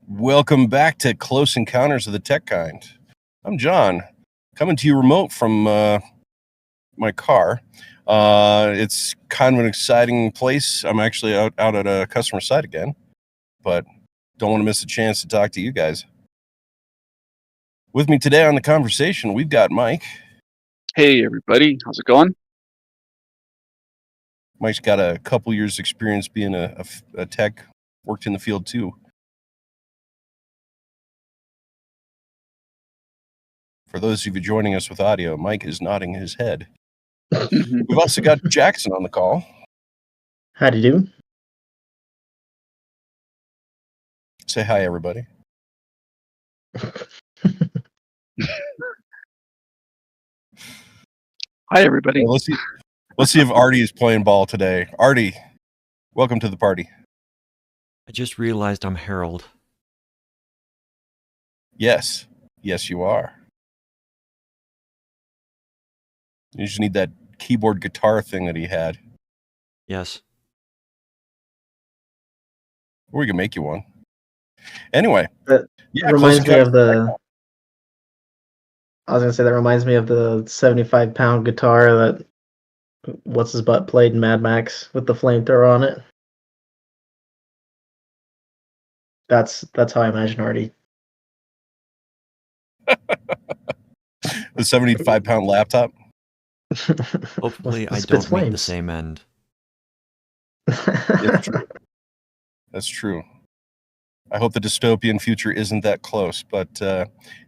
Welcome back to Close Encounters of the Tech Kind. I'm John, coming to you remote from my car. It's kind of an exciting place. I'm actually out at a customer site again, but don't want to miss a chance to talk to you guys. With me today on the conversation, we've got Mike. Hey everybody, how's it going? Mike's got a couple years experience being a tech, worked in the field too. For those of you joining us with audio, Mike is nodding his head. We've also got Jackson on the call. How do you do? Say hi, everybody. Hi everybody. Well, let's see if Artie is playing ball today. Artie, welcome to the party. I just realized I'm Harold. Yes, you are. You just need that keyboard guitar thing that he had. Yes. Or we can make you one. Anyway, that reminds me of the. I was gonna say that reminds me of the 75-pound guitar that what's his butt played in Mad Max with the flamethrower on it. That's how I imagine Artie. The 75-pound laptop. Hopefully, I don't make the same end. That's true. I hope the dystopian future isn't that close, but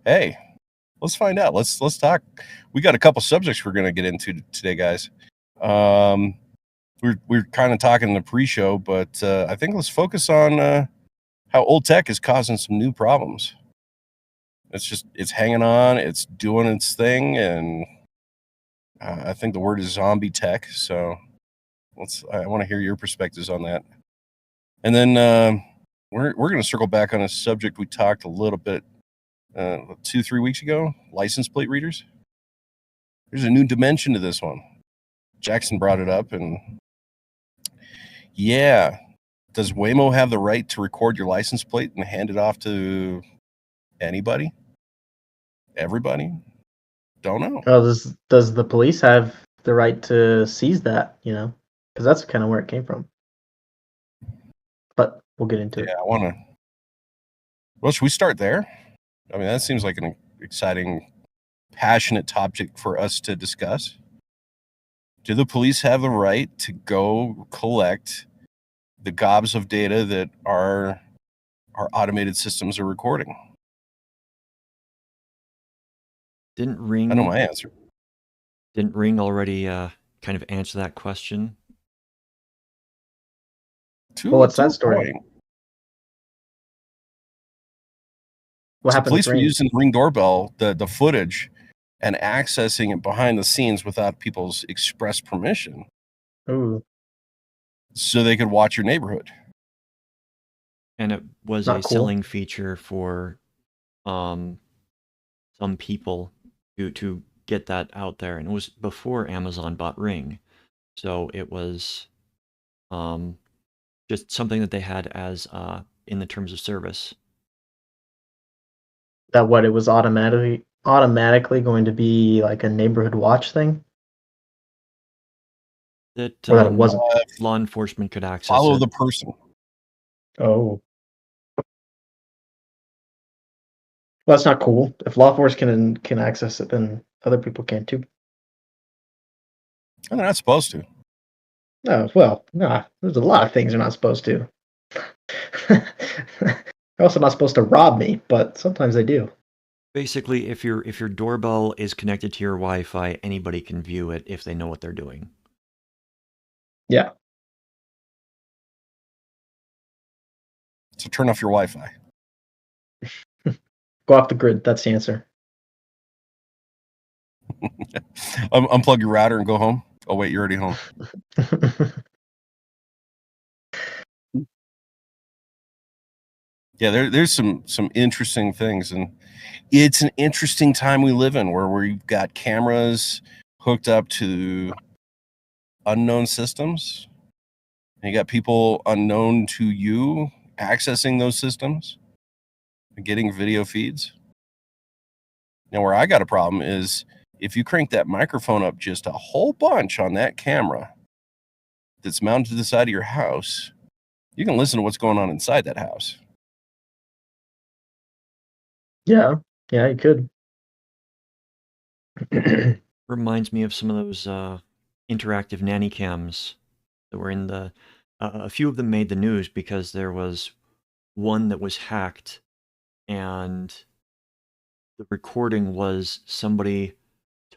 hey, let's find out. Let's talk. We got a couple subjects we're going to get into today, guys. We're kind of talking in the pre-show, but I think let's focus on how old tech is causing some new problems. It's hanging on, it's doing its thing, and I think the word is zombie tech. So I want to hear your perspectives on that. And then we're going to circle back on a subject we talked a little bit 2-3 weeks ago, license plate readers. There's a new dimension to this one. Jackson brought it up, and yeah, does Waymo have the right to record your license plate and hand it off to anybody? Everybody? Don't know. Oh, does the police have the right to seize that? Because that's kind of where it came from. But we'll get into it. Yeah, well, should we start there? I mean, that seems like an exciting, passionate topic for us to discuss. Do the police have the right to go collect the gobs of data that our automated systems are recording? Didn't Ring? I know my answer. Didn't Ring already kind of answer that question? Well, what's that story? What happened? Police were using the Ring doorbell, the footage, and accessing it behind the scenes without people's express permission. Ooh. So they could watch your neighborhood. And it was a selling feature for some people to get that out there. And it was before Amazon bought Ring. So it was just something that they had as in the terms of service. That what it was automatically going to be like a neighborhood watch thing? That it wasn't. Law enforcement could access follow it. the person. Oh. Well, that's not cool. If law enforcement can access it, then other people can too. And they're not supposed to. No, well, no. There's a lot of things they're not supposed to. They're also not supposed to rob me, but sometimes they do. Basically, if your doorbell is connected to your Wi-Fi, anybody can view it if they know what they're doing. Yeah. So turn off your Wi-Fi. Go off the grid. That's the answer. Unplug your router and go home. Oh wait, you're already home. Yeah, there's some interesting things, and it's an interesting time we live in where we've got cameras hooked up to unknown systems, and you got people unknown to you accessing those systems. getting video feeds. Now, where I got a problem is if you crank that microphone up just a whole bunch on that camera that's mounted to the side of your house, you can listen to what's going on inside that house. Yeah, you could. Reminds me of some of those interactive nanny cams that were in the. A few of them made the news because there was one that was hacked, and the recording was somebody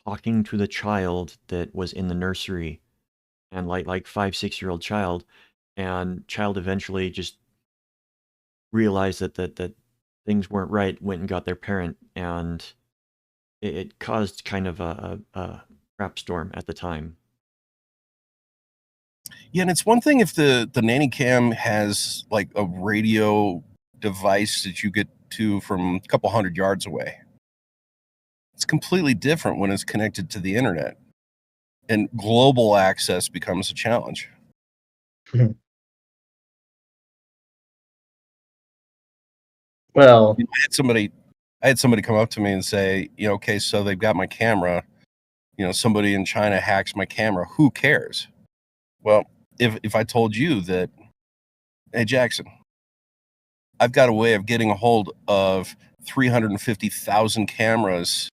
talking to the child that was in the nursery, and like 5-6-year-old child, and child eventually just realized that things weren't right, went and got their parent, and it caused kind of a crap storm at the time. Yeah, and it's one thing if the nanny cam has like a radio device that you get to from a couple hundred yards away. It's completely different when it's connected to the internet, and global access becomes a challenge. Well, I had somebody come up to me and say, okay, so they've got my camera, somebody in China hacks my camera. Who cares? Well, if I told you that, hey, Jackson, I've got a way of getting a hold of 350,000 cameras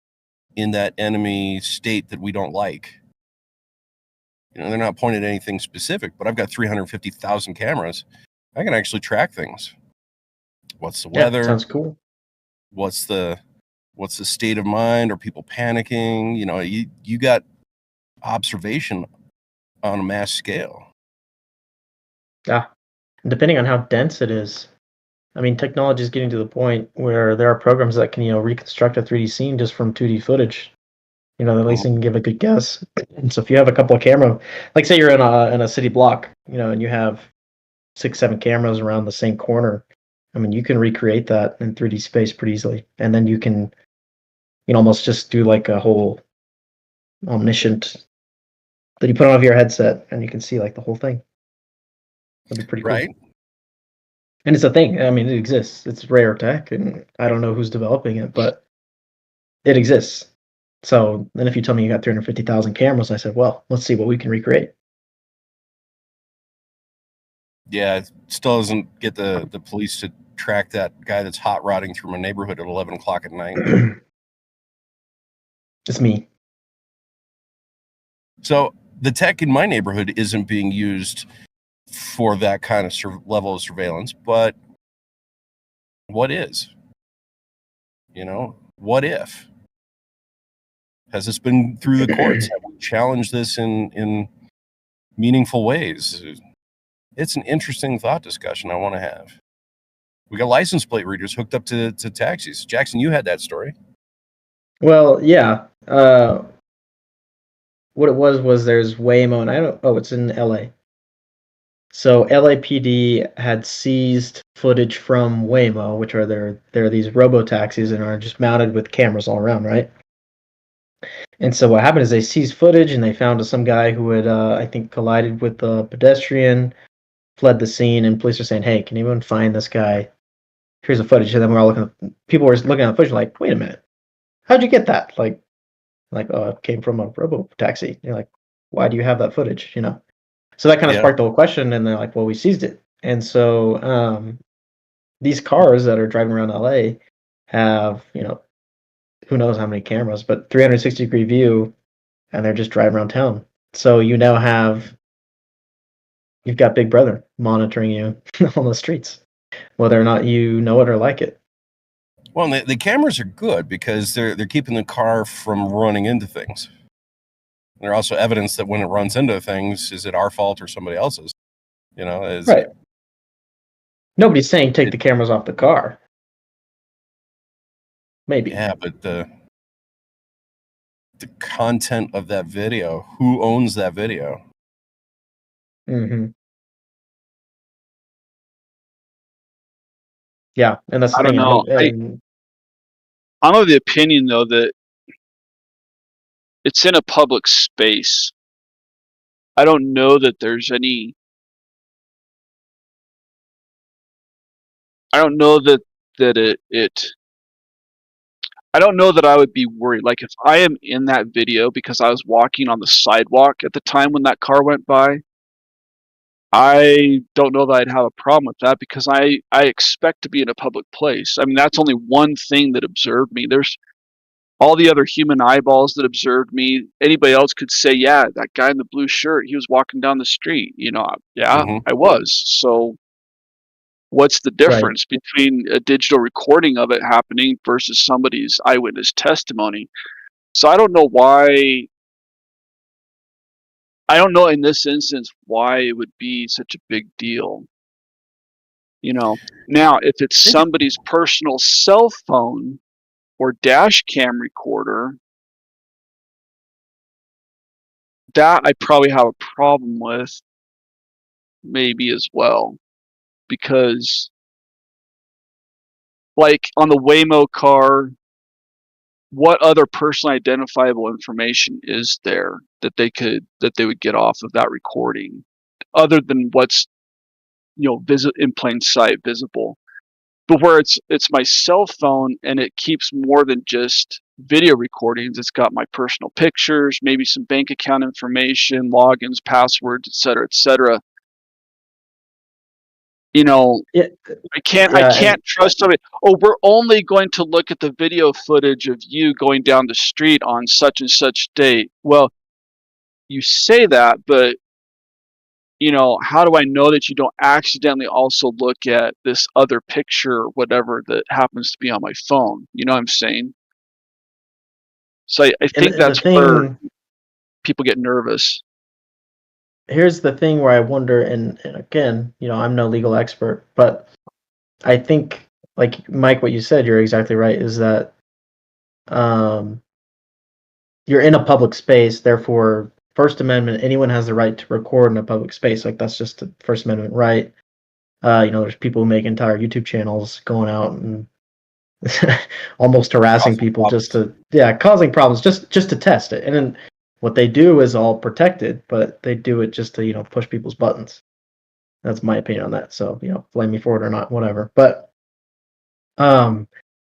in that enemy state that we don't like. They're not pointed at anything specific, but I've got 350,000 cameras. I can actually track things. What's the weather? Sounds cool. What's the state of mind? Are people panicking? You got observation on a mass scale. Yeah. And depending on how dense it is, I mean, technology is getting to the point where there are programs that can, reconstruct a 3D scene just from 2D footage. At least you can give a good guess. And so if you have a couple of camera, like say you're in a city block, and you have 6-7 cameras around the same corner, I mean, you can recreate that in 3D space pretty easily. And then you can, almost just do like a whole omniscient that you put on your headset and you can see like the whole thing. That'd be pretty cool. Right. And it's a thing. I mean, it exists. It's rare tech, and I don't know who's developing it, but it exists. So then if you tell me you got 350,000 cameras, I said, well, let's see what we can recreate. Yeah, it still doesn't get the police to track that guy that's hot rodding through my neighborhood at 11 o'clock at night. It's me. So the tech in my neighborhood isn't being used for that kind of level of surveillance, but what is? What if? Has this been through the courts? Have we challenged this in meaningful ways? It's an interesting thought discussion I want to have. We got license plate readers hooked up to taxis. Jackson, you had that story. Well, yeah. What it was there's Waymo, and it's in LA. So LAPD had seized footage from Waymo, which are they're these robo-taxis and are just mounted with cameras all around, right? And so what happened is they seized footage and they found some guy who had, I think, collided with a pedestrian, fled the scene, and police are saying, hey, can anyone find this guy? Here's the footage. And then people were looking at the footage like, wait a minute, how'd you get that? Like, oh, it came from a robo-taxi. You're like, why do you have that footage, So that kind of sparked the whole question, and they're like, well, we seized it. And so these cars that are driving around LA have, who knows how many cameras, but 360-degree view, and they're just driving around town. So you've got Big Brother monitoring you on the streets, whether or not you know it or like it. Well, the cameras are good because they're keeping the car from running into things. They're also evidence that when it runs into things, is it our fault or somebody else's? Right. Nobody's saying take the cameras off the car. Maybe. Yeah, but the content of that video, who owns that video? Mm-hmm. Yeah, and that's the thing. I don't know. I'm of the opinion, though, that it's in a public space. I don't know that there's any. I don't know that that I don't know that I would be worried. Like if I am in that video because I was walking on the sidewalk at the time when that car went by, I don't know that I'd have a problem with that because I expect to be in a public place. I mean, that's only one thing that observed me. There's all the other human eyeballs that observed me. Anybody else could say, yeah, that guy in the blue shirt, he was walking down the street. Yeah, Mhm. I was. So what's the difference between a digital recording of it happening versus somebody's eyewitness testimony? So I don't know why. I don't know in this instance why it would be such a big deal. Now if it's somebody's personal cell phone or dash cam recorder, that I probably have a problem with, maybe as well, because like on the Waymo car, what other personally identifiable information is there that they would get off of that recording other than what's in plain sight visible? But where it's my cell phone and it keeps more than just video recordings, it's got my personal pictures, maybe some bank account information, logins, passwords, etc. Yeah, I can't trust somebody. Oh, we're only going to look at the video footage of you going down the street on such and such date. Well, you say that, but how do I know that you don't accidentally also look at this other picture or whatever that happens to be on my phone? You know what I'm saying? So I think and the that's where thing people get nervous. here's the thing where I wonder, and again, I'm no legal expert, but I think, like Mike, what you said, you're exactly right, is that you're in a public space, therefore, First Amendment, anyone has the right to record in a public space. Like that's just a First Amendment right. There's people who make entire YouTube channels going out and almost harassing Causing people problems. causing problems just to test it. And then what they do is all protected, but they do it just to, push people's buttons. That's my opinion on that. So, blame me for it or not, whatever. But that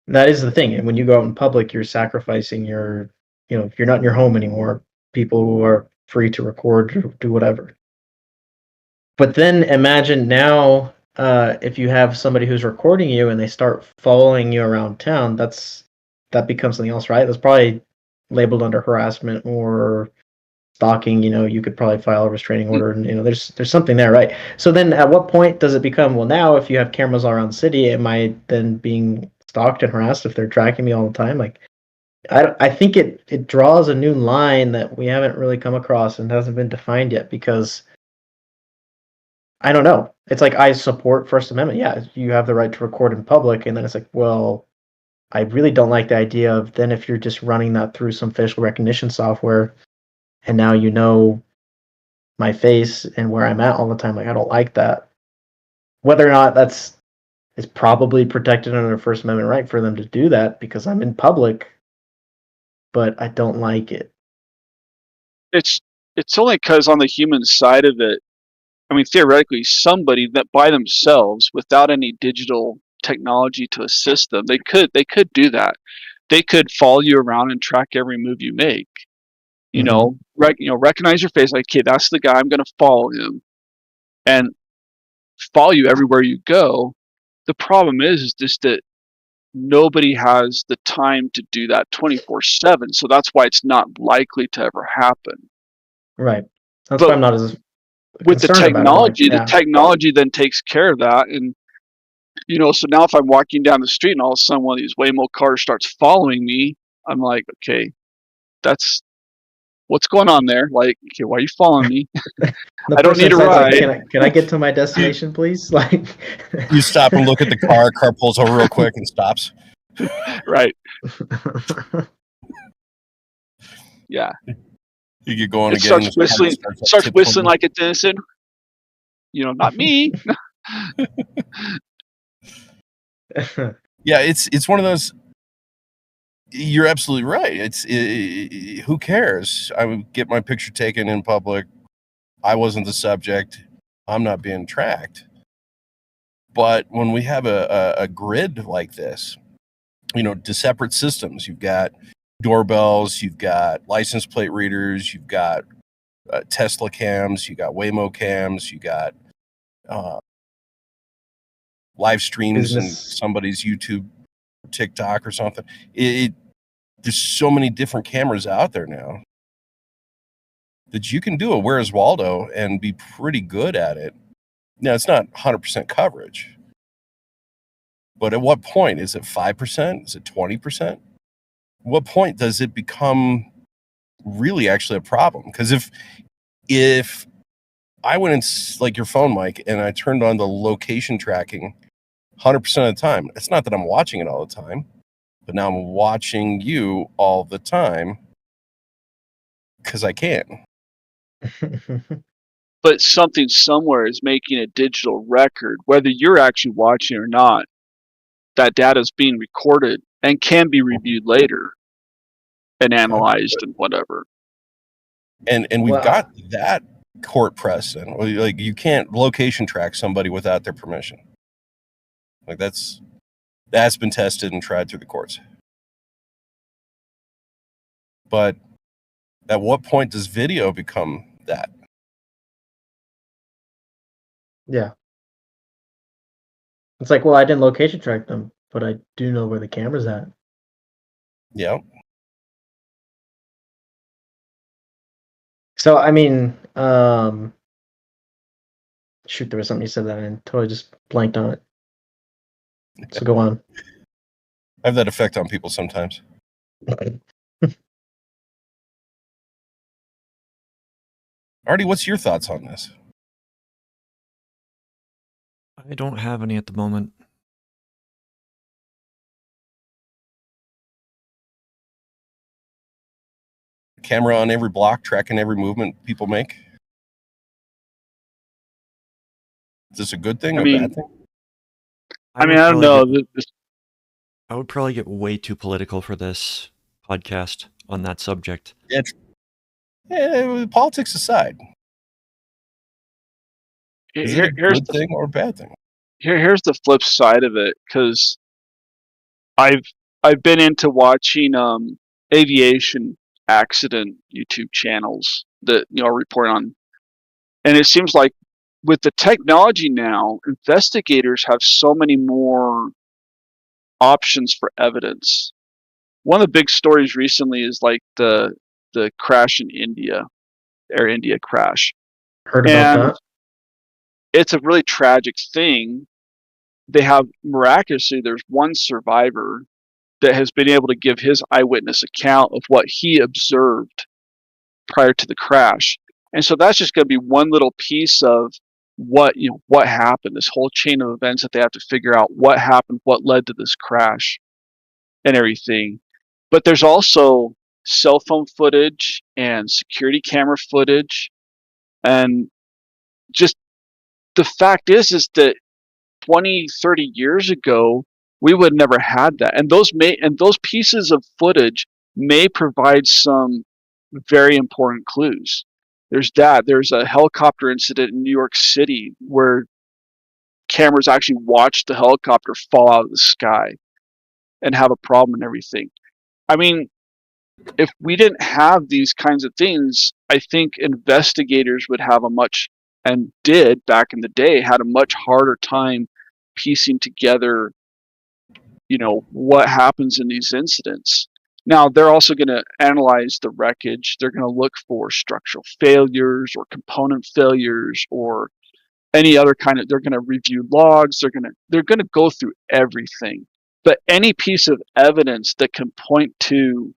is the thing. And when you go out in public, you're sacrificing if you're not in your home anymore, people who are free to record or do whatever. But then imagine now, if you have somebody who's recording you and they start following you around town, that becomes something else, right? That's probably labeled under harassment or stalking. You could probably file a restraining order, and there's something there, right? So then, at what point does it become, well, now if you have cameras all around the city, am I then being stalked and harassed if they're tracking me all the time? Like, I think it draws a new line that we haven't really come across and hasn't been defined yet, because I don't know. It's like, I support First Amendment. Yeah, you have the right to record in public, and then it's like, well, I really don't like the idea of then if you're just running that through some facial recognition software, and now my face and where I'm at all the time. Like, I don't like that. Whether or not it's probably protected under First Amendment right for them to do that because I'm in public, but I don't like it. It's only because on the human side of it, I mean, theoretically, somebody that by themselves, without any digital technology to assist them, they could do that. They could follow you around and track every move you make. Recognize your face. Like, okay, that's the guy. I'm going to follow him, and follow you everywhere you go. The problem is just that nobody has the time to do that 24/7. So that's why it's not likely to ever happen. Right. That's But why I'm not as with the concerned about it. the technology then takes care of that. And so now if I'm walking down the street and all of a sudden one of these Waymo cars starts following me, I'm like, okay, that's what's going on there. Like, okay, why are you following me? I don't need a ride. Can I get to my destination, please? Like, You stop and look at the car. Car pulls over real quick and stops. Right. Yeah. You get going It again. starts whistling like it's innocent. Not me. Yeah, it's one of those. You're absolutely right. Who cares? I would get my picture taken in public. I wasn't the subject. I'm not being tracked. But when we have a grid like this, to separate systems, you've got doorbells, you've got license plate readers, you've got Tesla cams, you got Waymo cams, you got live streams and somebody's YouTube, TikTok or something. There's so many different cameras out there now that you can do a Where's Waldo and be pretty good at it. Now, it's not 100% coverage, but at what point? Is it 5%? Is it 20%? What point does it become really actually a problem? Because if I went in, like your phone, Mike, and I turned on the location tracking 100% of the time, it's not that I'm watching it all the time, but now I'm watching you all the time because I can. But something somewhere is making a digital record, whether you're actually watching or not. That data is being recorded and can be reviewed later and analyzed and whatever. And we've got that court precedent. Like, you can't location track somebody without their permission. Like, that's been tested and tried through the courts. But at what point does video become that? Yeah. It's like, well, I didn't location track them, but I do know where the camera's at. Yeah. So, I mean, shoot, there was something you said that I totally just blanked on it. So go on. I have that effect on people sometimes. Artie, what's your thoughts on this? I don't have any at the moment. Camera on every block, tracking every movement people make. Is this a good thing or a bad thing? I don't know. I would probably get way too political for this podcast on that subject. Politics aside. Is it a good thing or a bad thing? Here's the flip side of it, because I've been into watching aviation accident YouTube channels that report on, and it seems like with the technology now, investigators have so many more options for evidence. One of the big stories recently is like the crash in India, Air India crash. Heard about that. It's a really tragic thing. They have miraculously, there's one survivor that has been able to give his eyewitness account of what he observed prior to the crash. And so that's just going to be one little piece of what happened, this whole chain of events that they have to figure out what happened, what led to this crash and everything. But there's also cell phone footage and security camera footage. And just the fact is that 20, 30 years ago, we would never had that. And those pieces of footage may provide some very important clues. There's a helicopter incident in New York City where cameras actually watched the helicopter fall out of the sky and have a problem and everything. I mean, if we didn't have these kinds of things, I think investigators would have and did back in the day, had a much harder time piecing together, what happens in these incidents. Now, they're also going to analyze the wreckage. They're going to look for structural failures or component failures or any other they're going to review logs. They're going to go through everything. But any piece of evidence that can point to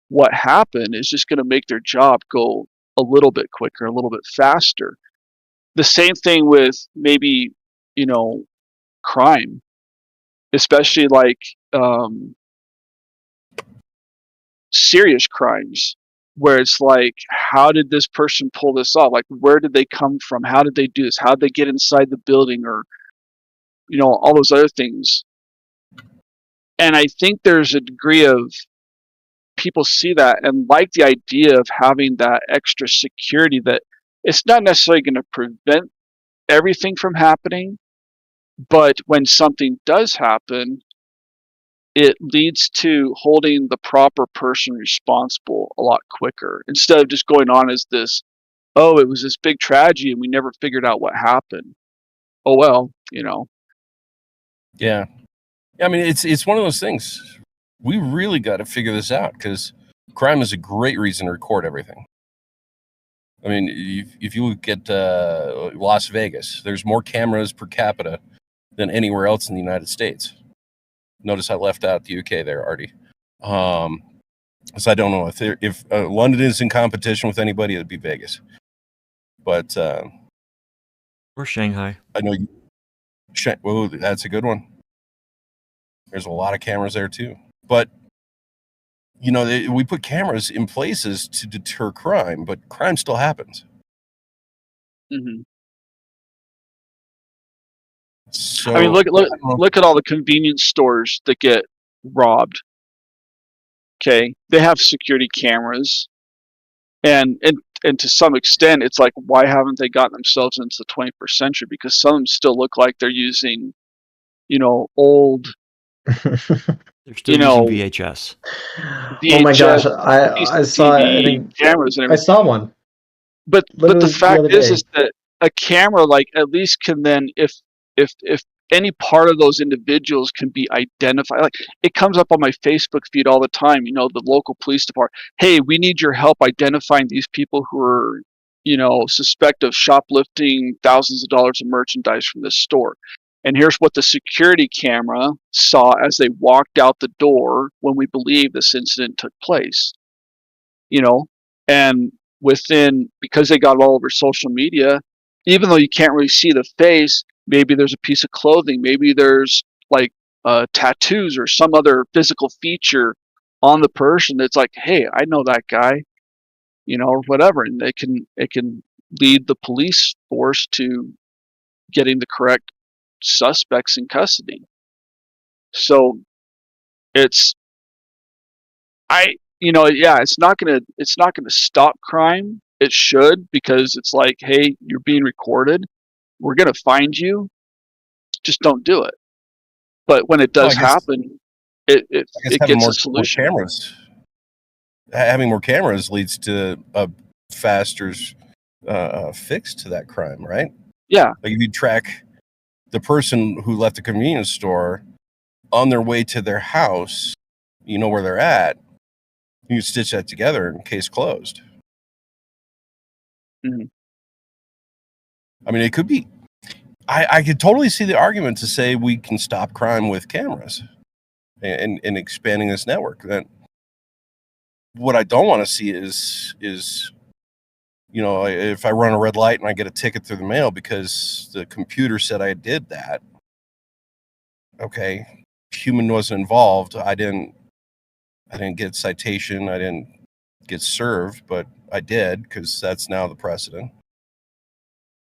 what happened is just going to make their job go a little bit quicker, a little bit faster. The same thing with maybe, crime, especially like serious crimes, where it's like, how did this person pull this off? Like, where did they come from? How did they do this? How did they get inside the building? Or, all those other things. And I think there's a degree of people see that and like the idea of having that extra security, that it's not necessarily going to prevent everything from happening, But when something does happen, it leads to holding the proper person responsible a lot quicker, instead of just going on as this, oh, it was this big tragedy and we never figured out what happened. Oh well, Yeah. I mean, it's one of those things. We really got to figure this out, because crime is a great reason to record everything. I mean, if you look at Las Vegas, there's more cameras per capita than anywhere else in the United States. Notice I left out the UK there, Artie. So I don't know if London is in competition with anybody, it'd be Vegas. But or Shanghai. I know you. Whoa, that's a good one. There's a lot of cameras there too. But we put cameras in places to deter crime, but crime still happens. Mm-hmm. So I mean, look at all the convenience stores that get robbed. Okay, they have security cameras, and to some extent, it's like, why haven't they gotten themselves into the 21st century? Because some of them still look like they're using, old. They're still using VHS. Oh my gosh, I saw cameras and everything. I saw one. But the fact is that a camera, like, at least can then, if any part of those individuals can be identified, like, it comes up on my Facebook feed all the time, the local police department, hey, we need your help identifying these people who are, suspect of shoplifting thousands of dollars of merchandise from this store. And here's what the security camera saw as they walked out the door when we believe this incident took place. And because they got it all over social media, even though you can't really see the face, maybe there's a piece of clothing, maybe there's like tattoos or some other physical feature on the person that's like, hey, I know that guy, or whatever, and it can lead the police force to getting the correct suspects in custody. So it's not gonna stop crime. It should, because it's like, hey, you're being recorded, we're gonna find you, just don't do it. But when it does happen, it gets a solution. More cameras. Having more cameras leads to a faster fix to that crime, right? Yeah. Like if you track the person who left the convenience store on their way to their house, you know where they're at, you can stitch that together and case closed. Mm-hmm. I mean, it could be. I could totally see the argument to say we can stop crime with cameras and expanding this network. That what I don't want to see is if I run a red light and I get a ticket through the mail because the computer said I did that. Okay, human wasn't involved. I didn't get a citation. I didn't get served, but I did, because that's now the precedent.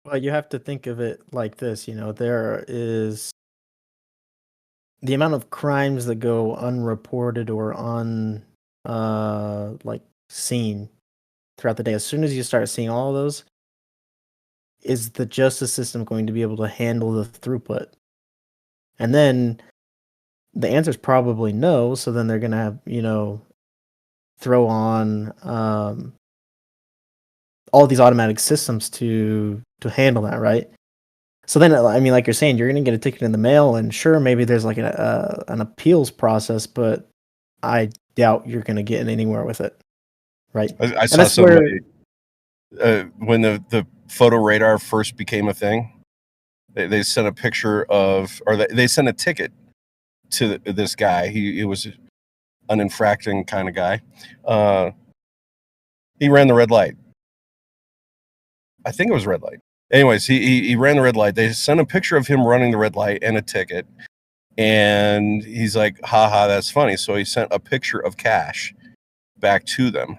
Well, you have to think of it like this. There is the amount of crimes that go unreported or seen throughout the day. As soon as you start seeing all of those, is the justice system going to be able to handle the throughput? And then the answer is probably no. So then they're going to have, throw on all these automatic systems to handle that, right? So then, I mean, like you're saying, you're going to get a ticket in the mail, and sure, maybe there's like an appeals process, but I doubt you're going to get anywhere with it, right? I saw somebody when the photo radar first became a thing. They sent a picture of, or they sent a ticket to this guy. He was an infracting kind of guy. He ran the red light. I think it was red light. Anyways, he ran the red light. They sent a picture of him running the red light and a ticket. And he's like, haha, that's funny. So he sent a picture of cash back to them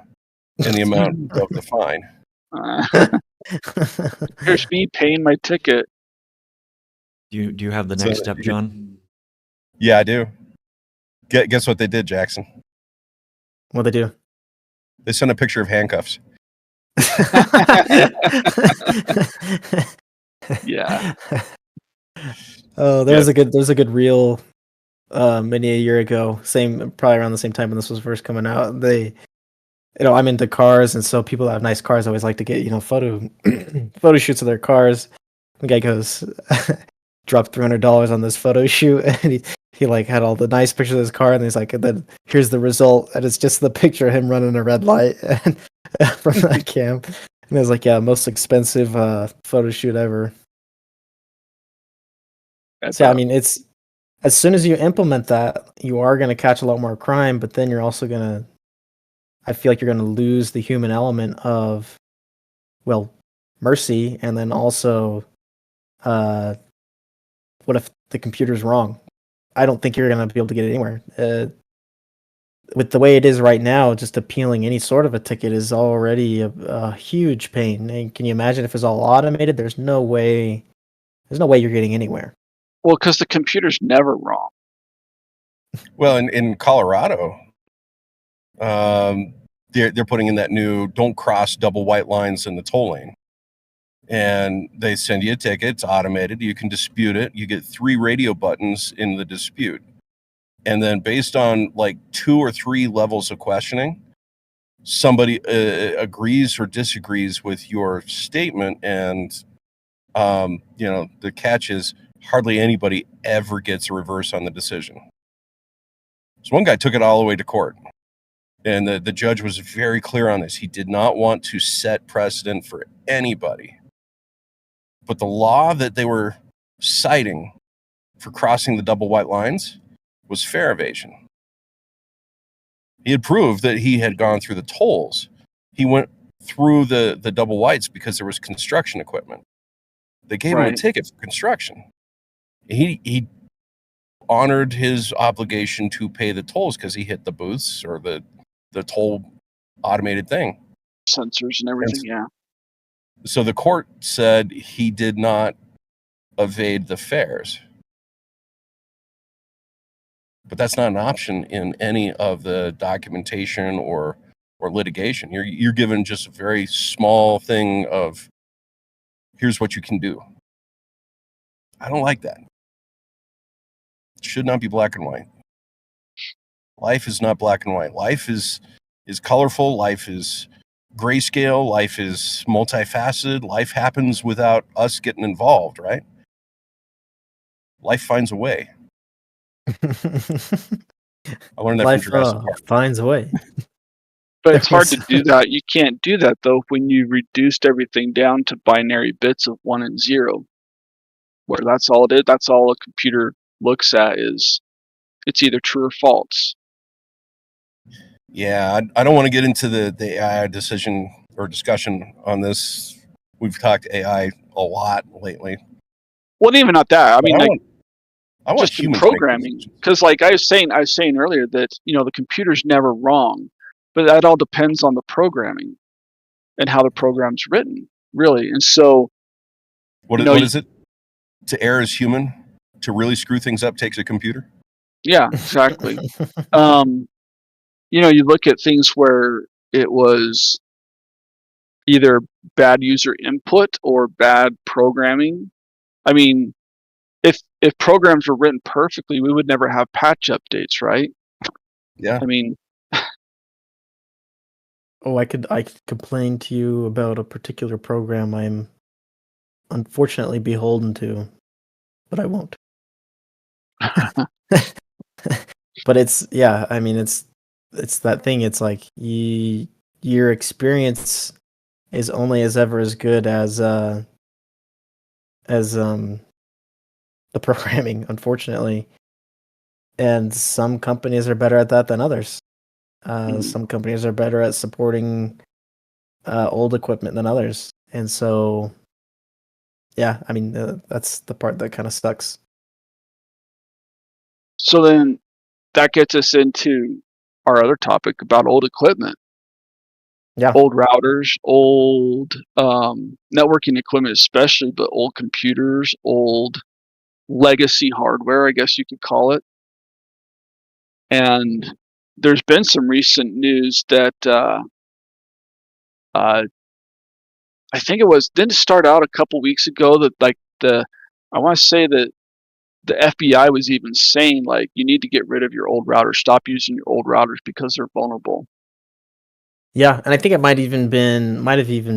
and the amount of the fine. Here's me paying my ticket. Do you have the next step, John? Yeah, I do. Guess what they did, Jackson? What'd they do? They sent a picture of handcuffs. Yeah. Oh, there's a good reel maybe a year ago, probably around the same time when this was first coming out. I'm into cars, and so people that have nice cars always like to get, photo photo shoots of their cars. The guy goes, dropped $300 on this photo shoot, and he like had all the nice pictures of his car, and he's like, and then here's the result, and it's just the picture of him running a red light and from that cam. And it was like, yeah, most expensive photo shoot ever. So I mean, it's as soon as you implement that, you are going to catch a lot more crime, but then you're also going to, I feel like you're going to lose the human element of, well, mercy, and then also, what if the computer's wrong? I don't think you're going to be able to get it anywhere. With the way it is right now, just appealing any sort of a ticket is already a huge pain. And can you imagine if it's all automated? There's no way you're getting anywhere. Well, because the computer's never wrong. Well, in Colorado, they're putting in that new don't cross double white lines in the toll lane. And they send you a ticket. It's automated. You can dispute it. You get 3 radio buttons in the dispute. And then based on like 2 or 3 levels of questioning, somebody agrees or disagrees with your statement. And, the catch is hardly anybody ever gets a reverse on the decision. So one guy took it all the way to court. And the judge was very clear on this. He did not want to set precedent for anybody. But the law that they were citing for crossing the double white lines was fare evasion. He had proved that he had gone through the tolls. He went through the double whites because there was construction equipment. They gave him a ticket for construction. He honored his obligation to pay the tolls because he hit the booths or the toll automated thing. Sensors and everything, yeah. So the court said he did not evade the fares. But that's not an option in any of the documentation or litigation. You're given just a very small thing of here's what you can do. I don't like that. It should not be black and white. Life is not black and white. Life is colorful. Life is grayscale. Life is multifaceted. Life happens without us getting involved, right? Life finds a way. I learned that Life from Jurassic Park. finds a way. But it's hard to do that. You can't do that, though, when you reduced everything down to binary bits of 1 and 0, where that's all it is. That's all a computer looks at is it's either true or false. Yeah, I don't want to get into the AI decision or discussion on this. We've talked AI a lot lately. Well, even not that. I mean, I want just in programming, because like I was saying earlier that the computer's never wrong, but that all depends on the programming and how the program's written, really. And so, what is it? To err as human, to really screw things up takes a computer. Yeah, exactly. You look at things where it was either bad user input or bad programming. I mean, if programs were written perfectly, we would never have patch updates, right? Yeah. I mean, I could complain to you about a particular program I'm unfortunately beholden to, but I won't. But it's that thing. It's like your experience is only as good as the programming, unfortunately. And some companies are better at that than others. Some companies are better at supporting old equipment than others. And so, yeah, I mean, that's the part that kind of sucks. So then that gets us into our other topic about old equipment. Yeah. Old routers, old networking equipment especially, but old computers, old legacy hardware, I guess you could call it. And there's been some recent news that I think didn't it start out a couple weeks ago that I want to say that the FBI was even saying, like, you need to get rid of your old routers. Stop using your old routers because they're vulnerable. Yeah, and I think it might have even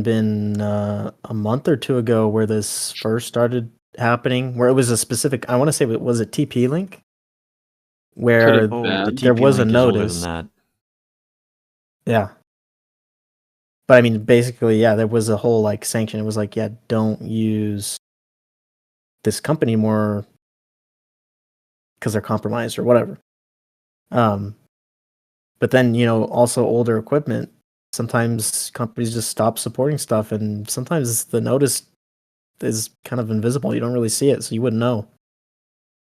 been a month or two ago where this first started happening, where it was a specific. I want to say, was it TP-Link, where have Oh, been. the there was a TP-Link is older than notice. that. Yeah, but I mean, basically, yeah, there was a whole like sanction. It was like, yeah, don't use this company more because they're compromised or whatever. But then, also older equipment. Sometimes companies just stop supporting stuff, and sometimes the notice is kind of invisible. You don't really see it, so you wouldn't know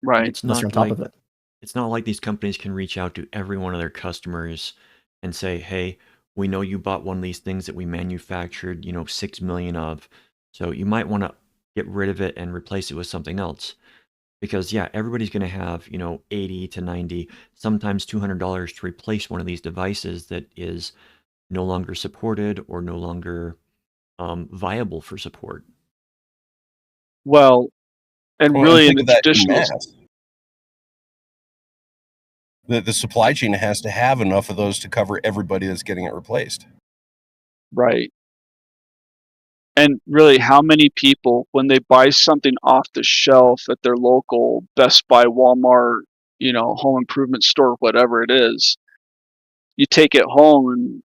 Right. It's unless you're on not top like of it. it's not like these companies can reach out to every one of their customers and say, "Hey, we know you bought one of these things that we manufactured, 6 million of. So you might want to get rid of it and replace it with something else." Because yeah, everybody's going to have, 80 to 90, sometimes $200 to replace one of these devices that is no longer supported or no longer viable for support. Well, and Well, and really in think the of that in traditional, math. The supply chain has to have enough of those to cover everybody that's getting it replaced. right. And really, how many people, when they buy something off the shelf at their local Best Buy, Walmart, home improvement store, whatever it is, you take it home and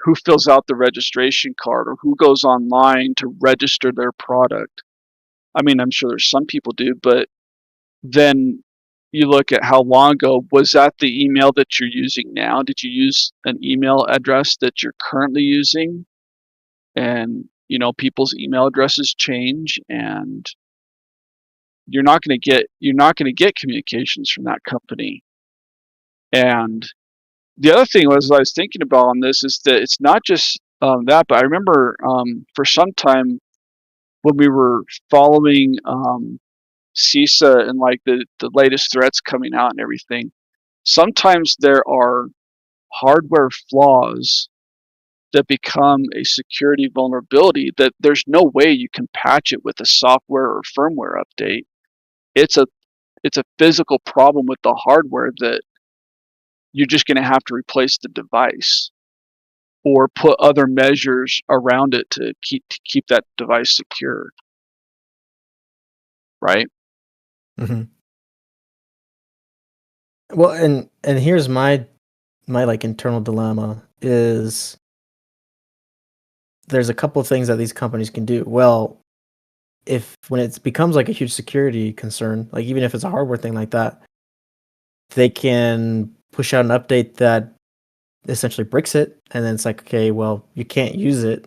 who fills out the registration card or who goes online to register their product? I mean, I'm sure there's some people do, but then you look at how long ago was that the email that you're using now? Did you use an email address that you're currently using? And people's email addresses change, and you're not going to get communications from that company. And the other thing was I was thinking about on this is that it's not just that, but I remember for some time when we were following CISA and like the latest threats coming out and everything, sometimes there are hardware flaws that become a security vulnerability that there's no way you can patch it with a software or firmware update. It's a physical problem with the hardware that you're just going to have to replace the device or put other measures around it to keep that device secure. Right? Mm-hmm. Well, and here's my like internal dilemma is there's a couple of things that these companies can do. Well, when it becomes like a huge security concern, like even if it's a hardware thing like that, they can push out an update that essentially bricks it, and then it's like, okay, well, you can't use it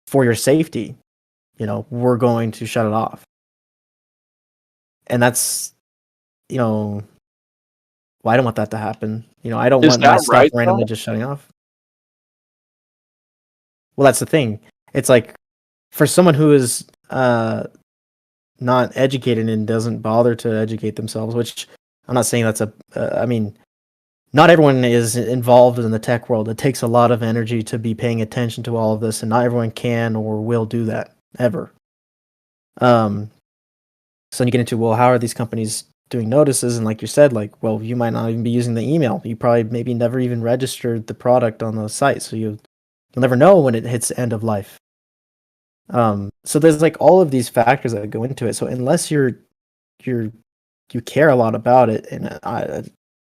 for your safety. We're going to shut it off. And that's, well, I don't want that to happen. I don't Is want my that stuff right randomly though? just shutting off. Well, that's the thing. It's like for someone who is not educated and doesn't bother to educate themselves, which I'm not saying that's I mean, not everyone is involved in the tech world. It takes a lot of energy to be paying attention to all of this, and not everyone can or will do that ever. So you get into, well, how are these companies doing notices? And like you said, like, well, you might not even be using the email. You probably maybe never even registered the product on the site, so you'll never know when it hits end of life. So there's like all of these factors that go into it. So unless you care a lot about it, and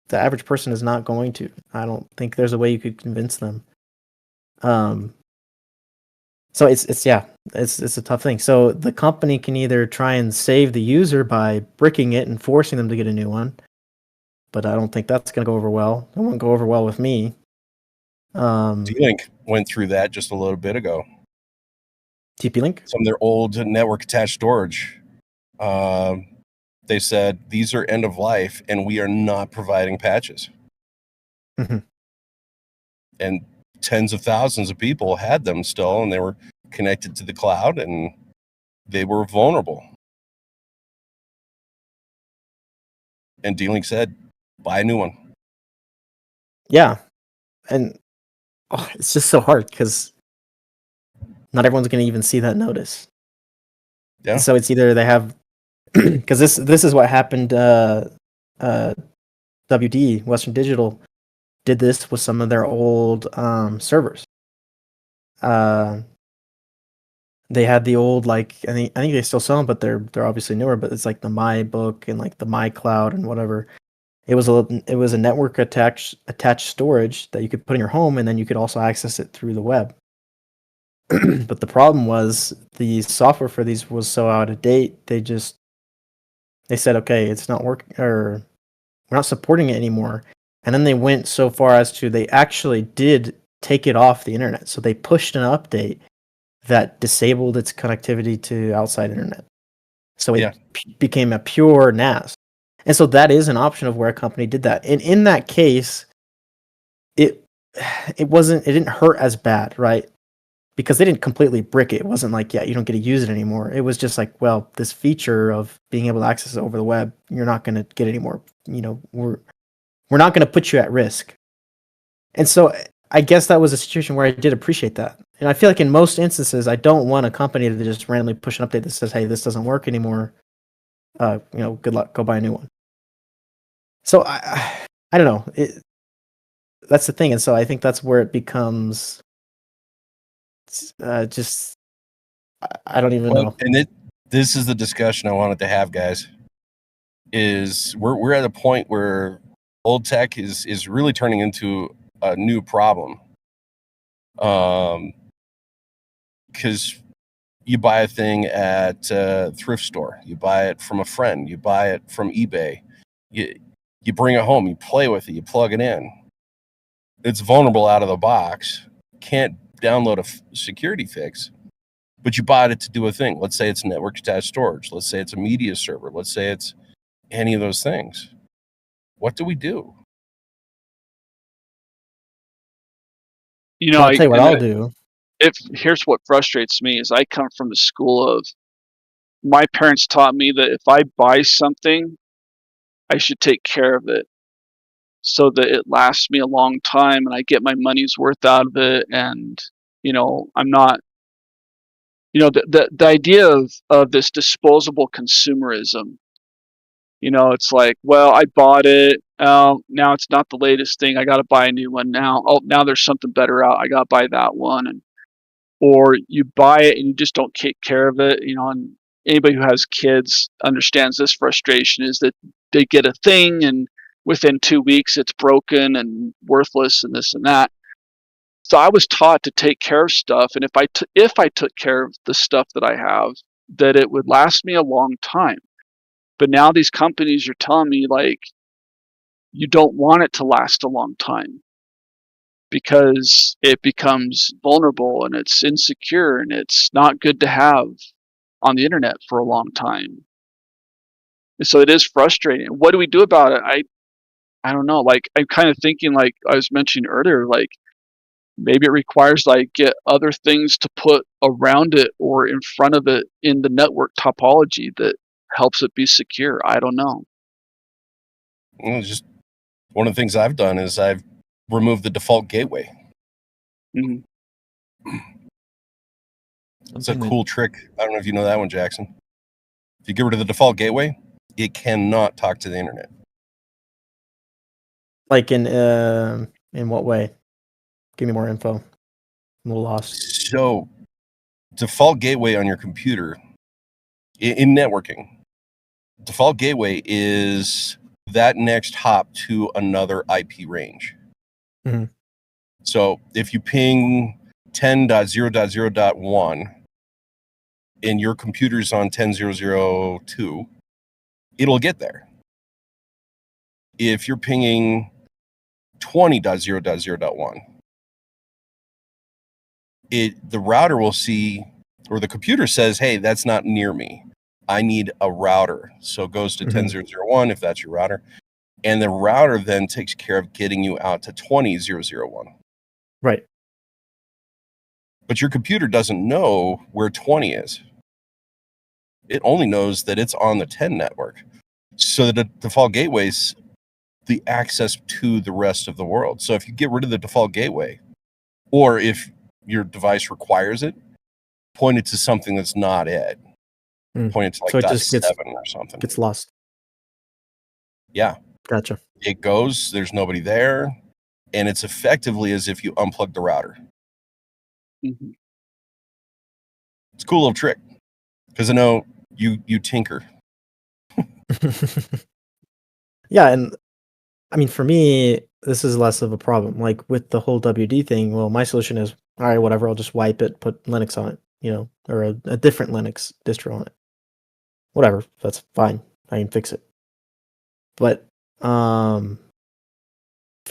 the average person is not going to. I don't think there's a way you could convince them. So it's a tough thing. So the company can either try and save the user by bricking it and forcing them to get a new one, but I don't think that's going to go over well. It won't go over well with me. D-Link went through that just a little bit ago. TP-Link? Some of their old network attached storage. They said these are end of life and we are not providing patches. Mhm. And tens of thousands of people had them still, and they were connected to the cloud, and they were vulnerable. And D-Link said, buy a new one. Yeah. And it's just so hard because not everyone's going to even see that notice. Yeah. So it's either they have because this is what happened. WD, Western Digital, did this with some of their old servers. They had the old, like, I think they still sell them, but they're obviously newer. But it's like the MyBook and like the MyCloud and whatever. It was a network attached storage that you could put in your home, and then you could also access it through the web. But the problem was the software for these was so out of date. They said, okay, it's not working, or we're not supporting it anymore. And then they went so far as to, they actually did take it off the internet. So they pushed an update that disabled its connectivity to outside internet. So it became a pure NAS. And so that is an option of where a company did that. And in that case, it didn't hurt as bad, right? Because they didn't completely brick it. It wasn't like, you don't get to use it anymore. It was just like, well, this feature of being able to access it over the web, you're not going to get anymore. We're not going to put you at risk. And so I guess that was a situation where I did appreciate that. And I feel like in most instances, I don't want a company to just randomly push an update that says, hey, this doesn't work anymore. Good luck. Go buy a new one. So I don't know. That's the thing. And so I think that's where it becomes just, I don't even know. And this is the discussion I wanted to have, guys. Is we're at a point where old tech is really turning into a new problem. Because you buy a thing at a thrift store, you buy it from a friend, you buy it from eBay, you bring it home, you play with it, you plug it in. It's vulnerable out of the box, can't download a security fix, but you bought it to do a thing. Let's say it's network attached storage. Let's say it's a media server. Let's say it's any of those things. What do we do? I'll tell you what I'll do. Here's what frustrates me is I come from the school of, my parents taught me that if I buy something, I should take care of it so that it lasts me a long time and I get my money's worth out of it. And, I'm not, the idea of this disposable consumerism, it's like, well, I bought it. Now it's not the latest thing. I got to buy a new one now. Oh, now there's something better out. I got to buy that one. Or you buy it and you just don't take care of it, and anybody who has kids understands this frustration, is that they get a thing and within 2 weeks it's broken and worthless and this and that. So I was taught to take care of stuff, and if I took care of the stuff that I have, that it would last me a long time. But now these companies are telling me, like, you don't want it to last a long time, because it becomes vulnerable and it's insecure and it's not good to have on the internet for a long time. And so it is frustrating. What do we do about it? I don't know. Like, I'm kind of thinking, like I was mentioning earlier, like maybe it requires like get other things to put around it or in front of it in the network topology that helps it be secure. I don't know. Well, just one of the things I've done is I've removed the default gateway. Mm-hmm. It's a cool trick. I don't know if you know that one, Jackson. If you get rid of the default gateway, it cannot talk to the internet. Like in what way? Give me more info. I'm a little lost. So, default gateway on your computer in networking, default gateway is that next hop to another IP range. Mm-hmm. So if you ping 10.0.0.1 and your computer's on 10.0.0.2, it'll get there. If you're pinging 20.0.0.1, the router will see, or the computer says, hey, that's not near me. I need a router. So it goes to 10.0.0.1 if that's your router. And the router then takes care of getting you out to 20.0.0.1. Right. But your computer doesn't know where 20 is. It only knows that it's on the 10 network. So the default gateway's the access to the rest of the world. So if you get rid of the default gateway, or if your device requires it, point it to something that's not it. point it to like So it dot just gets 7 or something. gets lost. Yeah, Gotcha. it goes. There's nobody there, and it's effectively as if you unplug the router. Mhm. It's a cool little trick because I know you tinker. Yeah, and I mean, for me, this is less of a problem. Like with the whole WD thing, well, my solution is, all right, whatever, I'll just wipe it, put Linux on it, or a different Linux distro on it. Whatever, that's fine. I can fix it. But for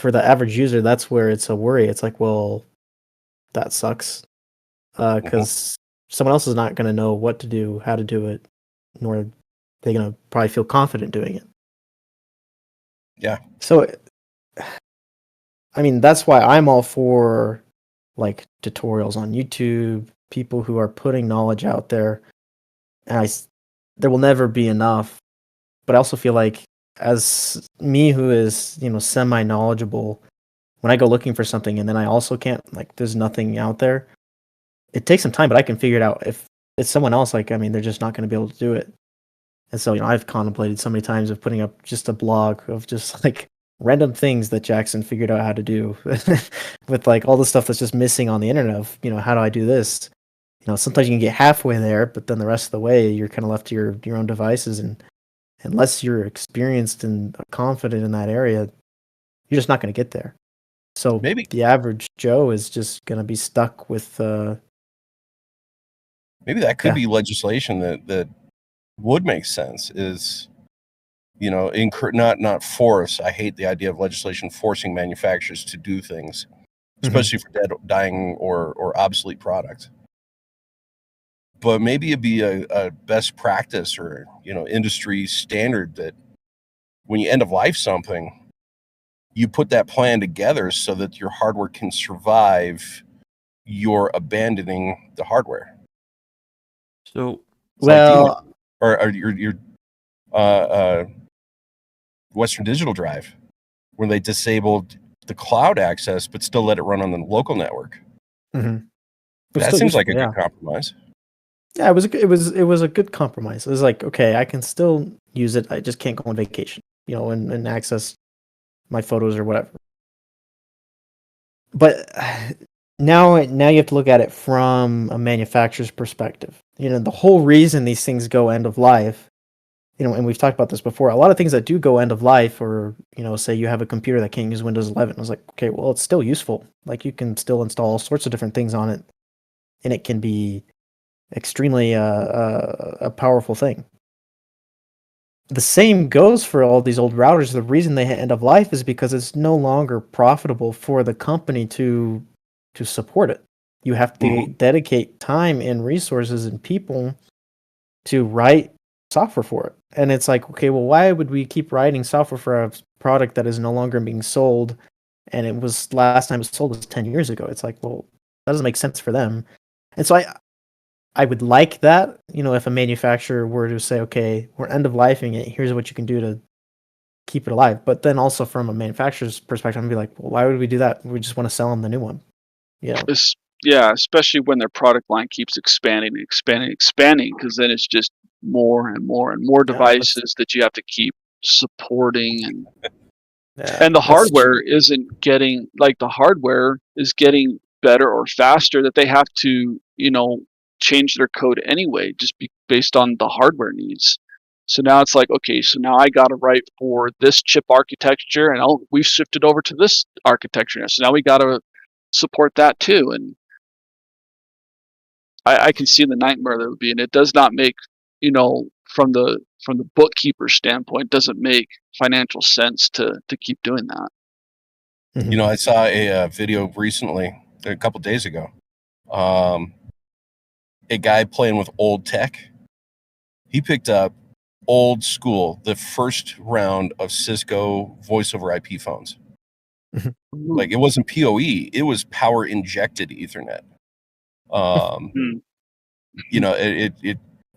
the average user, that's where it's a worry. It's like, well, that sucks. Because someone else is not going to know what to do, how to do it, nor are they going to probably feel confident doing it. Yeah. So, I mean, that's why I'm all for like tutorials on YouTube, people who are putting knowledge out there. And there will never be enough. But I also feel like, as me who is, semi knowledgeable, when I go looking for something and then I also can't, like, there's nothing out there, it takes some time, but I can figure it out. If it's someone else, like, I mean, they're just not going to be able to do it. And so, I've contemplated so many times of putting up just a blog of just like random things that Jackson figured out how to do with like all the stuff that's just missing on the internet of, how do I do this? Sometimes you can get halfway there, but then the rest of the way you're kind of left to your own devices. And unless you're experienced and confident in that area, you're just not going to get there. So Maybe the average Joe is just going to be stuck with. Maybe that could Yeah. be legislation that would make sense. Is not force. I hate the idea of legislation forcing manufacturers to do things, especially for dying or obsolete products. But maybe it'd be a best practice or industry standard that when you end of life something, you put that plan together so that your hardware can survive your abandoning the hardware. So, It's like well, or your Western Digital Drive, where they disabled the cloud access but still let it run on the local network. That seems like a good compromise. Yeah, it was a good compromise. It was like, okay, I can still use it. I just can't go on vacation, and access my photos or whatever. But now you have to look at it from a manufacturer's perspective. The whole reason these things go end of life, and we've talked about this before, a lot of things that do go end of life, or, say you have a computer that can't use Windows 11. I was like, okay, well, it's still useful. Like, you can still install all sorts of different things on it, and it can be extremely a powerful thing. The same goes for all these old routers. The reason they end of life is because it's no longer profitable for the company to support it. You have to dedicate time and resources and people to write software for it. And it's like, okay, well, why would we keep writing software for a product that is no longer being sold? And it was last time it was sold was 10 years ago. It's like, well, that doesn't make sense for them. And so I would like that, if a manufacturer were to say, okay, we're end of lifing it, here's what you can do to keep it alive. But then also from a manufacturer's perspective, I'd be like, well, why would we do that? We just want to sell them the new one. Yeah. Yeah, especially when their product line keeps expanding, because then it's just more and more and more devices that you have to keep supporting, and the hardware isn't getting, like, the hardware is getting better or faster, that they have to, change their code anyway, just based on the hardware needs. So now it's like, okay, so now I got to write for this chip architecture, and we've shifted over to this architecture now. So now we got to support that too. And I can see the nightmare that would be, and it does not make, from the bookkeeper standpoint, doesn't make financial sense to keep doing that. I saw a video recently, a couple days ago. A guy playing with old tech. He picked up old school, the first round of Cisco voice over IP phones. Like, it wasn't PoE, it was power injected Ethernet.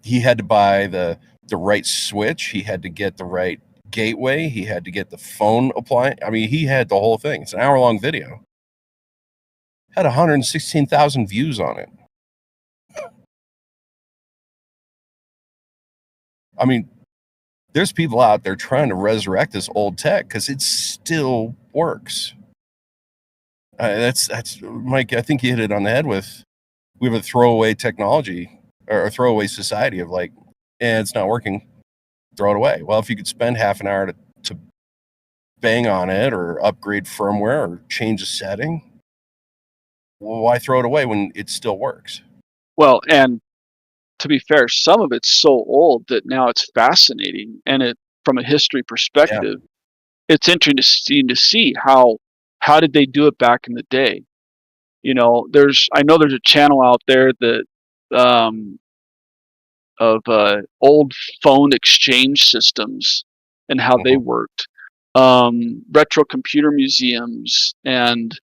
He had to buy the right switch, he had to get the right gateway, he had to get the phone appliance. I mean, he had the whole thing. It's an hour-long video. Had 116,000 views on it. I mean, there's people out there trying to resurrect this old tech because it still works. That's Mike. I think you hit it on the head with we have a throwaway technology or a throwaway society of like, it's not working, throw it away. Well, if you could spend half an hour to bang on it or upgrade firmware or change a setting, well, why throw it away when it still works? Well, and to be fair, some of it's so old that now it's fascinating, and it from a history perspective, it's interesting to see how did they do it back in the day. You know, I know there's a channel out there that of old phone exchange systems and how they worked, retro computer museums and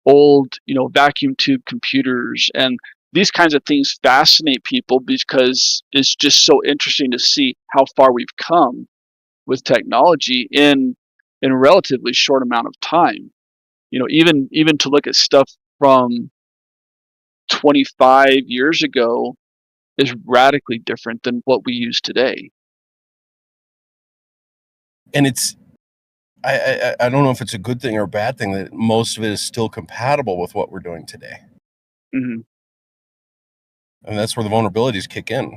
old, vacuum tube computers, and these kinds of things fascinate people because it's just so interesting to see how far we've come with technology in a relatively short amount of time. Even to look at stuff from 25 years ago is radically different than what we use today. And it's I don't know if it's a good thing or a bad thing that most of it is still compatible with what we're doing today. Mm-hmm. And that's where the vulnerabilities kick in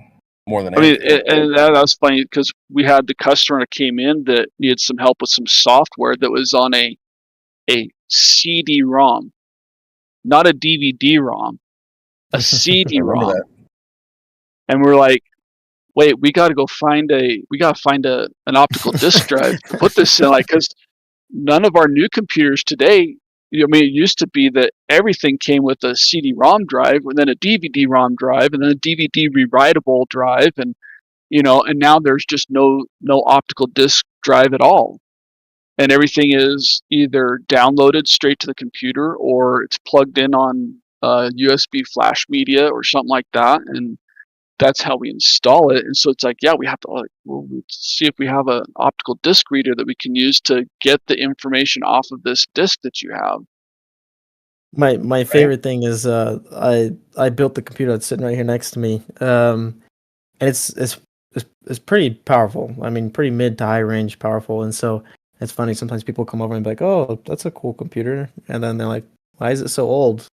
more than anything. anything. And that was funny because we had the customer that came in that needed some help with some software that was on a CD-ROM, not a DVD-ROM, a CD-ROM. And we're like, wait, we got to find an optical disk drive to put this in, like, because none of our new computers today. I mean, it used to be that everything came with a CD-ROM drive, and then a DVD-ROM drive, and then a DVD rewritable drive, and and now there's just no optical disk drive at all, and everything is either downloaded straight to the computer or it's plugged in on USB flash media or something like that, and that's how we install it. And so it's like, yeah, we have to we'll see if we have an optical disk reader that we can use to get the information off of this disk that you have. My favorite thing is I built the computer that's sitting right here next to me, and it's pretty powerful. I mean, pretty mid to high range powerful. And so it's funny, sometimes people come over and be like, "Oh, that's a cool computer," and then they're like, "Why is it so old?"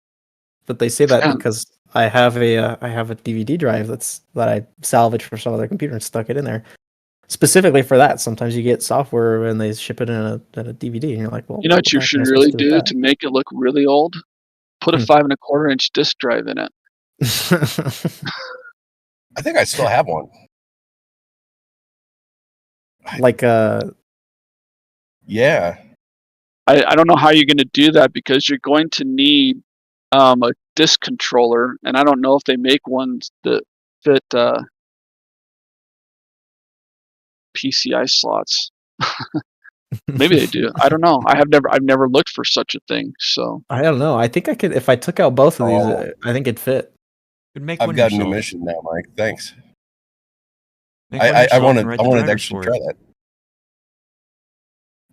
But they say that because I have a DVD drive that I salvaged from some other computer and stuck it in there specifically for that. Sometimes you get software and they ship it in a DVD, and you're like, "Well, you know what you should really do to make it look really old? Put a 5 1/4 inch disk drive in it." I think I still have one. Like yeah. I don't know how you're going to do that because you're going to need a disk controller, and I don't know if they make ones that fit PCI slots. Maybe they do. I don't know. I've never looked for such a thing. So I don't know. I think I could if I took out both of these. I think it'd fit. I've got a new mission now, Mike. Thanks. I wanted to actually try that.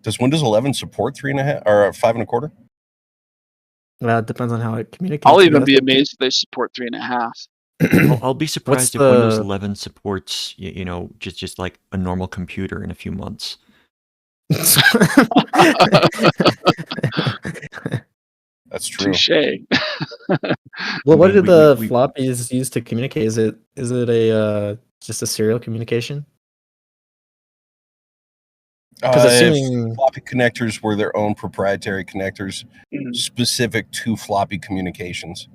Does Windows 11 support 3.5 or 5 1/4? Well, it depends on how it communicates. I'll even be amazed if they support 3.5. I'll be surprised if Windows 11 supports, just like a normal computer in a few months. That's true. Touché. Well, what did the floppies use to communicate? Is it just a serial communication? Floppy connectors were their own proprietary connectors specific to floppy communications.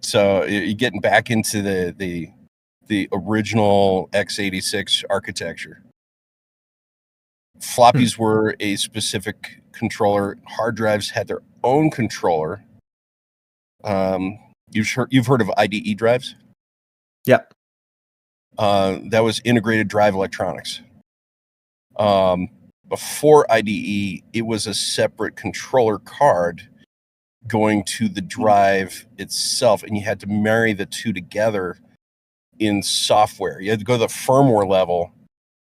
So you're getting back into the original x86 architecture. Floppies were a specific controller. Hard drives had their own controller. You've heard of IDE drives? Yep. That was integrated drive electronics. Before IDE, it was a separate controller card going to the drive itself, and you had to marry the two together in software. You had to go to the firmware level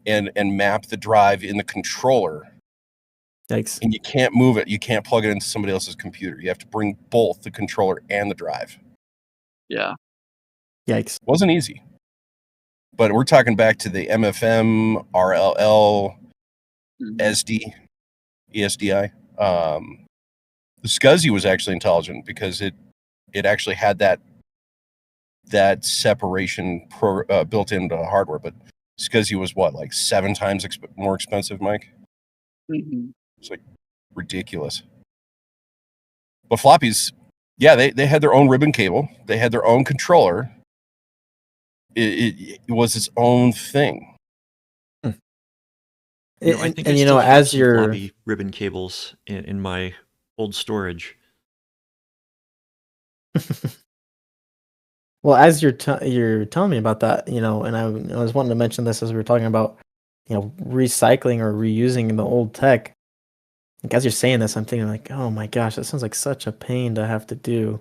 and map the drive in the controller. Yikes. And you can't move it. You can't plug it into somebody else's computer. You have to bring both the controller and the drive. Yeah. Yikes. Wasn't easy. But we're talking back to the MFM, RLL, SD, ESDI. The SCSI was actually intelligent because it actually had that separation built into hardware. But SCSI was what, like 7 times more expensive, Mike? Mm-hmm. It's like ridiculous. But floppies, yeah, they had their own ribbon cable. They had their own controller. It was its own thing. I think I you still know, have as some you're floppy ribbon cables in my old storage. well, as you're telling me about that, you know, and I was wanting to mention this as we were talking about, you know, recycling or reusing the old tech. Like, as you're saying this, I'm thinking like, oh my gosh, that sounds like such a pain to have to do.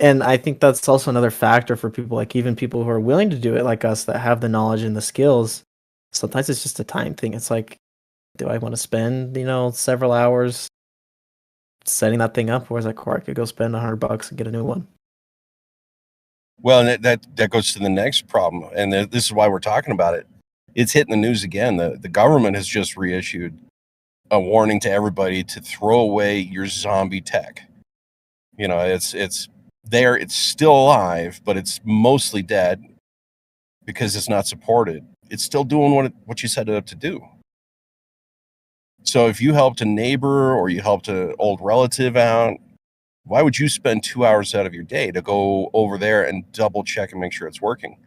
And I think that's also another factor for people, like even people who are willing to do it, like us, that have the knowledge and the skills. Sometimes it's just a time thing. It's like, do I want to spend, you know, several hours setting that thing up, or is like, or I could go spend $100 and get a new one? Well, and that goes to the next problem, and this is why we're talking about it. It's hitting the news again. The government has just reissued a warning to everybody to throw away your zombie tech. You know, it's there, it's still alive, but it's mostly dead because it's not supported. It's still doing what you set it up to do. So if you helped a neighbor or you helped an old relative out, why would you spend 2 hours out of your day to go over there and double check and make sure it's working?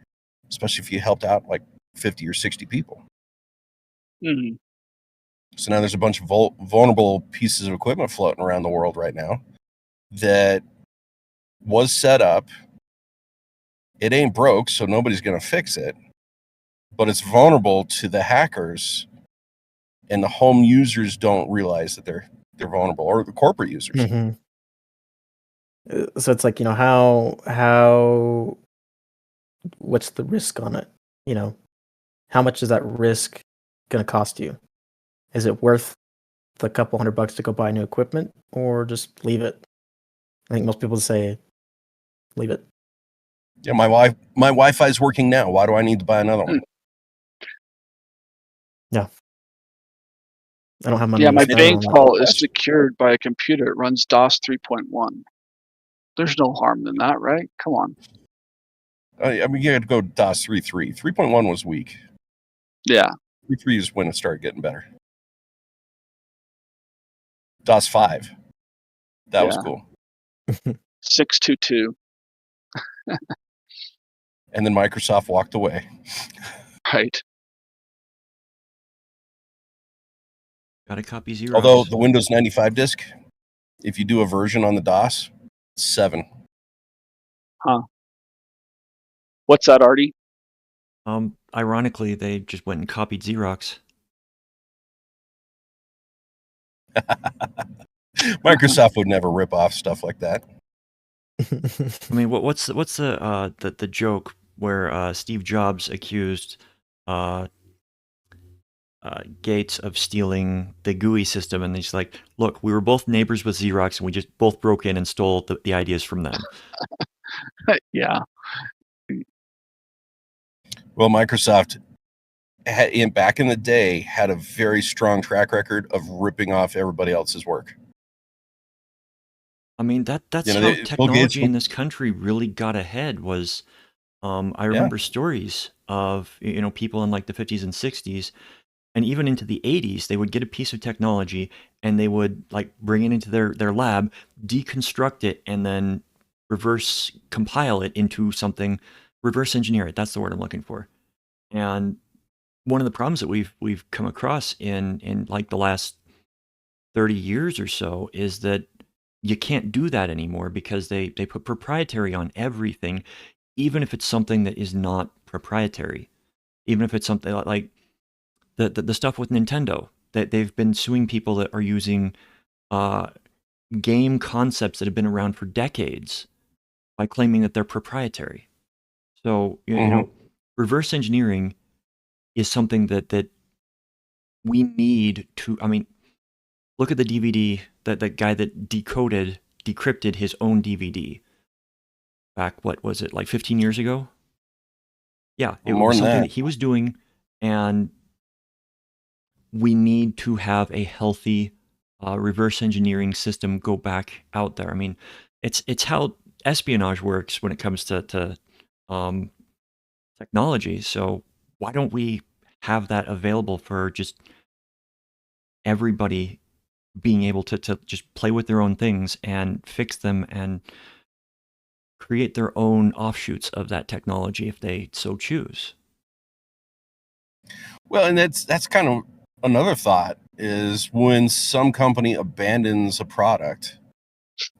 Especially if you helped out like 50 or 60 people. Mm-hmm. So now there's a bunch of vulnerable pieces of equipment floating around the world right now that was set up. It ain't broke, so nobody's going to fix it. But it's vulnerable to the hackers, and the home users don't realize that they're vulnerable, or the corporate users. Mm-hmm. So it's like, you know, how what's the risk on it? You know, how much is that risk going to cost you? Is it worth the couple $100 to go buy new equipment, or just leave it? I think most people say leave it. Yeah, my Wi-Fi is working now. Why do I need to buy another one? Yeah. I don't have money. Yeah, to my spend bank on that. vault is secured by a computer. It runs DOS 3.1. There's no harm in that, right? Come on. I mean, you had to go DOS 3.3. 3.1 was weak. Yeah. 3.3 is when it started getting better. DOS 5. That was cool. 622. And then Microsoft walked away. Right. Got a copy Xerox. Although the Windows 95 disk, if you do a version on the DOS, 7. Huh. What's that, Artie? Ironically, they just went and copied Xerox. Microsoft would never rip off stuff like that. I mean, what's the joke where Steve Jobs accused Gates of stealing the GUI system, and he's like, "Look, we were both neighbors with Xerox, and we just both broke in and stole the ideas from them." Yeah. Well, Microsoft back in the day had a very strong track record of ripping off everybody else's work. I mean, that's how technology in this country really got ahead. Was I remember stories of, you know, people in like the 50s and 60s, and even into the 80s, they would get a piece of technology and they would like bring it into their lab, deconstruct it, and then reverse compile it into something, reverse engineer it. That's the word I'm looking for. And one of the problems that we've come across in like the last 30 years or so is that you can't do that anymore, because they put proprietary on everything, even if it's something that is not proprietary. Even if it's something like the stuff with Nintendo, that they've been suing people that are using game concepts that have been around for decades by claiming that they're proprietary. So, you know, reverse engineering is something that we need to, I mean, look at the DVD, that guy that decrypted his own DVD back, what was it, like 15 years ago? Yeah, it More was than something that. that he was doing, and we need to have a healthy reverse engineering system go back out there. I mean, it's how espionage works when it comes to um, technology. So why don't we have that available for just everybody being able to just play with their own things and fix them and create their own offshoots of that technology if they so choose? Well, and that's kind of another thought is when some company abandons a product,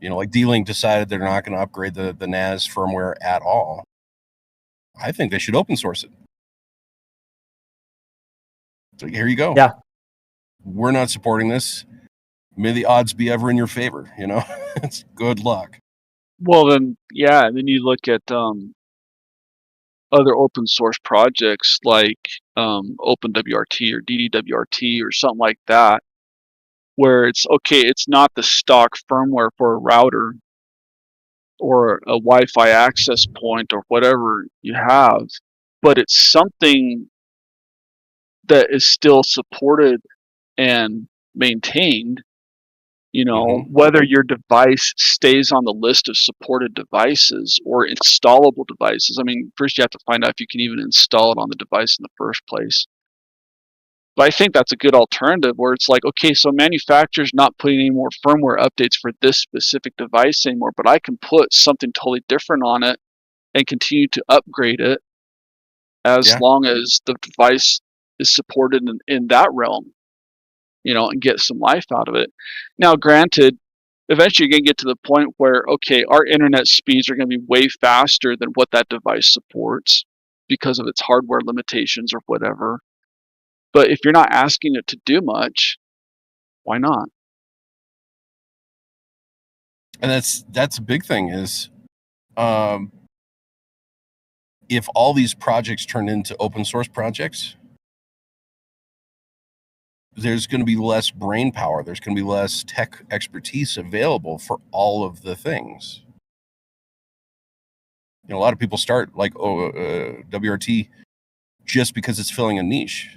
like D-Link decided they're not going to upgrade the NAS firmware at all. I think they should open source it. So here you go. Yeah. We're not supporting this. May the odds be ever in your favor. It's good luck. Well, then, yeah, and then you look at other open source projects like OpenWRT or DDWRT or something like that, where it's okay, it's not the stock firmware for a router or a Wi-Fi access point or whatever you have, but it's something that is still supported and maintained. Whether your device stays on the list of supported devices or installable devices. I mean, first you have to find out if you can even install it on the device in the first place. But I think that's a good alternative where it's like, okay, so manufacturer's not putting any more firmware updates for this specific device anymore, but I can put something totally different on it and continue to upgrade it as long as the device is supported in that realm, and get some life out of it. Now, granted, eventually you're going to get to the point where, okay, our internet speeds are going to be way faster than what that device supports because of its hardware limitations or whatever. But if you're not asking it to do much, why not? And that's a big thing is if all these projects turn into open source projects, there's going to be less brain power. There's going to be less tech expertise available for all of the things. A lot of people start like WRT just because it's filling a niche.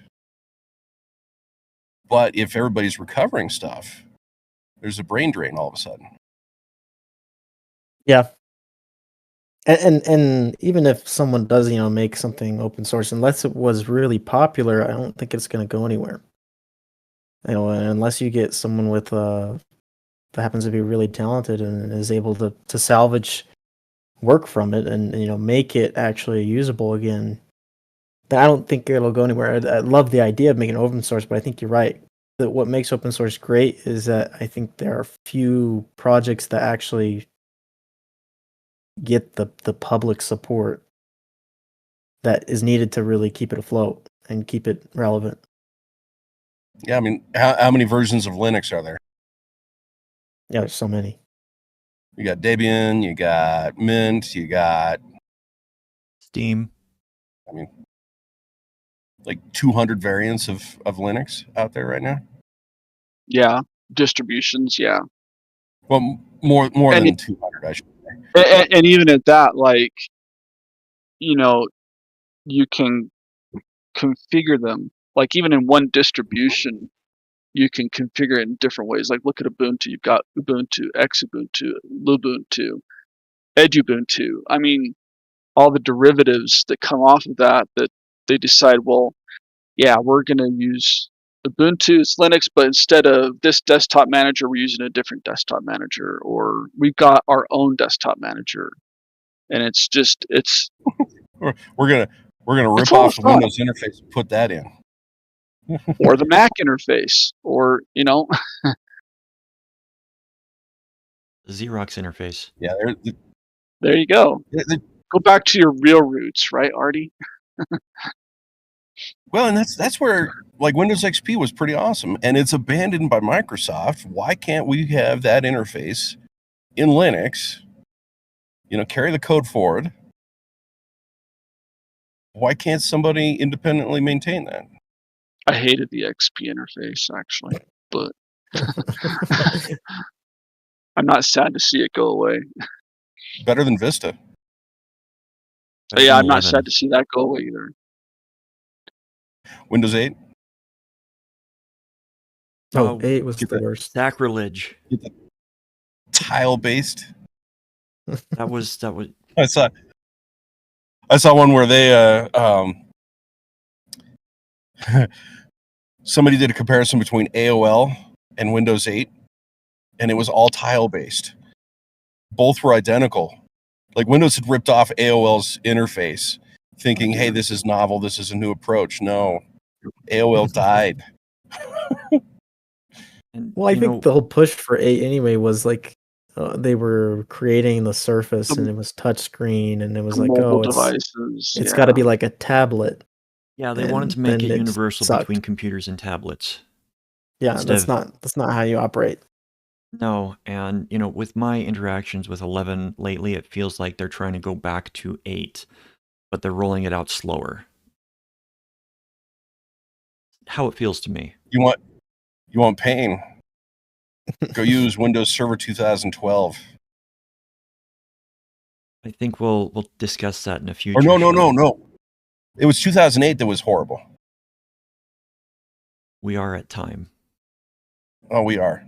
But if everybody's recovering stuff, there's a brain drain all of a sudden. Yeah. And even if someone does, make something open source, unless it was really popular, I don't think it's going to go anywhere. Unless you get someone with that happens to be really talented and is able to salvage work from it and make it actually usable again, then I don't think it'll go anywhere. I love the idea of making it open source, but I think you're right. That what makes open source great is that I think there are few projects that actually get the public support that is needed to really keep it afloat and keep it relevant. Yeah, I mean, how many versions of Linux are there? Yeah, there's so many. You got Debian, you got Mint, you got Steam. I mean, like 200 variants of Linux out there right now. Yeah, distributions. Yeah. Well, more than 200, I should say. And even at that, like, you can configure them. Like even in one distribution, you can configure it in different ways. Like look at Ubuntu. You've got Ubuntu, Xubuntu, Lubuntu, Edubuntu. I mean, all the derivatives that come off of that they decide, well, yeah, we're going to use Ubuntu, it's Linux, but instead of this desktop manager, we're using a different desktop manager, or we've got our own desktop manager. And it's we're gonna rip off the Windows interface and put that in. Or the Mac interface, or Xerox interface. Yeah, there you go. Go back to your real roots, right, Artie? Well, and that's where like Windows XP was pretty awesome, and it's abandoned by Microsoft. Why can't we have that interface in Linux? Carry the code forward. Why can't somebody independently maintain that? I hated the XP interface actually, but I'm not sad to see it go away. Better than Vista. So yeah, I'm not 11. sad to see that go away either. Windows 8. Oh, Oh, 8 was get the that. worst. Sacrilege. Tile based. That was I saw one where they somebody did a comparison between AOL and Windows 8, and it was all tile based. Both were identical. Like Windows had ripped off AOL's interface, thinking, "Hey, this is novel. This is a new approach." No, AOL died. and, Well, I you think know, the whole push for 8 anyway was like they were creating the Surface and it was touchscreen and it was like, Mobile oh, devices. it's got to be like a tablet. yeah, they wanted to and make then it it universal sucked. between computers and tablets. Yeah, Instead that's not how you operate. No, and you know, with my interactions with 11 lately, it feels like they're trying to go back to 8, but they're rolling it out slower. How it feels to me. You want pain? Go use Windows Server 2012. I think we'll discuss that in a future Or no. show. It was 2008 that was horrible. We are at time. Oh, we are.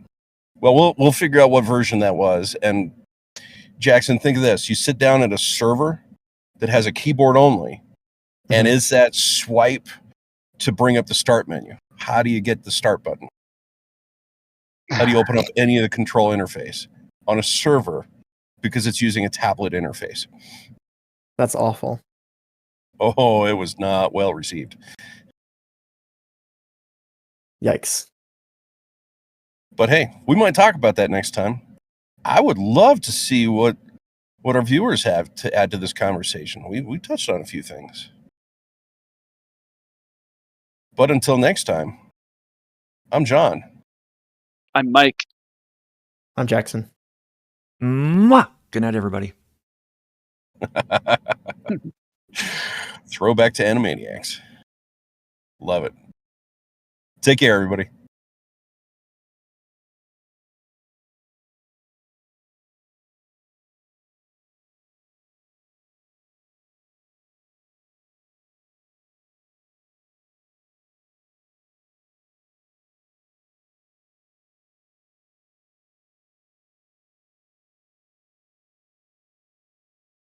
Well, we'll figure out what version that was. And Jackson, think of this: you sit down at a server that has a keyboard only, and is that swipe to bring up the start menu? How do you get the start button? How do you open up any of the control interface on a server because it's using a tablet interface? That's awful. Oh, it was not well received. Yikes. But hey, we might talk about that next time. I would love to see what our viewers have to add to this conversation. We touched on a few things. But until next time, I'm John. I'm Mike. I'm Jackson. Mwah! Good night, everybody. Throwback to Animaniacs. Love it. Take care, everybody.